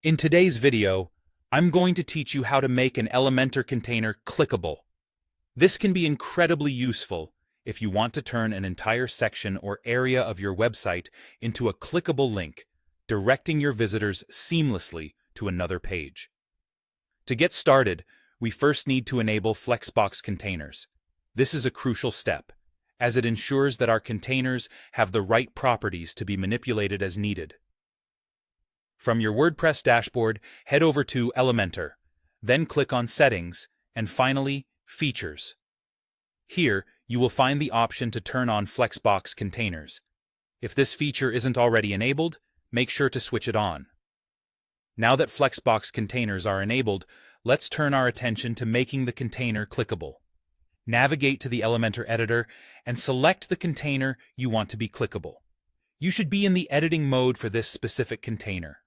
In today's video, I'm going to teach you how to make an Elementor container clickable. This can be incredibly useful if you want to turn an entire section or area of your website into a clickable link, directing your visitors seamlessly to another page. To get started, we first need to enable Flexbox containers. This is a crucial step, as it ensures that our containers have the right properties to be manipulated as needed. From your WordPress dashboard, head over to Elementor, then click on Settings, and finally, Features. Here, you will find the option to turn on Flexbox containers. If this feature isn't already enabled, make sure to switch it on. Now that Flexbox containers are enabled, let's turn our attention to making the container clickable. Navigate to the Elementor editor and select the container you want to be clickable. You should be in the editing mode for this specific container.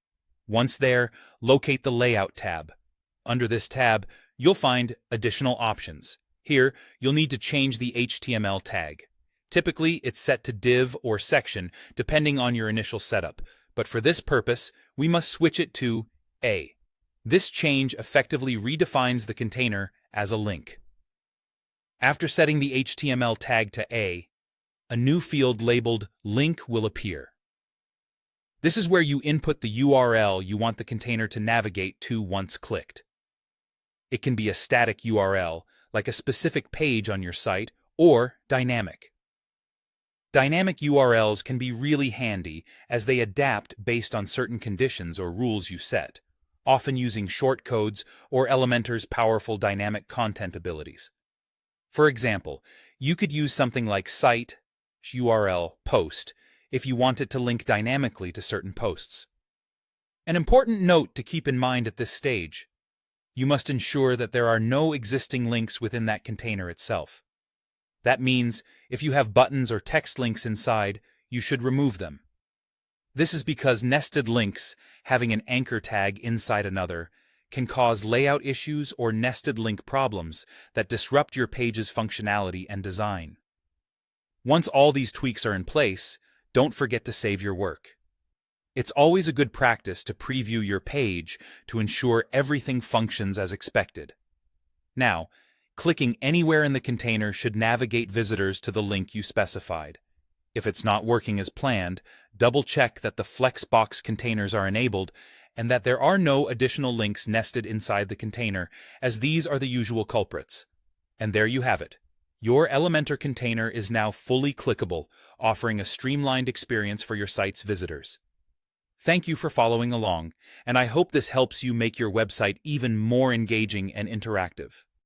Once there, locate the Layout tab. Under this tab, you'll find additional options. Here, you'll need to change the HTML tag. Typically, it's set to div or section, depending on your initial setup, but for this purpose, we must switch it to A. This change effectively redefines the container as a link. After setting the HTML tag to A, a new field labeled Link will appear. This is where you input the URL you want the container to navigate to once clicked. It can be a static URL, like a specific page on your site, or dynamic. Dynamic URLs can be really handy as they adapt based on certain conditions or rules you set, often using shortcodes or Elementor's powerful dynamic content abilities. For example, you could use something like site URL post if you want it to link dynamically to certain posts. An important note to keep in mind at this stage: you must ensure that there are no existing links within that container itself. That means if you have buttons or text links inside, you should remove them. This is because nested links, having an anchor tag inside another, can cause layout issues or nested link problems that disrupt your page's functionality and design. Once all these tweaks are in place, don't forget to save your work. It's always a good practice to preview your page to ensure everything functions as expected. Now, clicking anywhere in the container should navigate visitors to the link you specified. If it's not working as planned, double-check that the Flexbox containers are enabled and that there are no additional links nested inside the container, as these are the usual culprits. And there you have it. Your Elementor container is now fully clickable, offering a streamlined experience for your site's visitors. Thank you for following along, and I hope this helps you make your website even more engaging and interactive.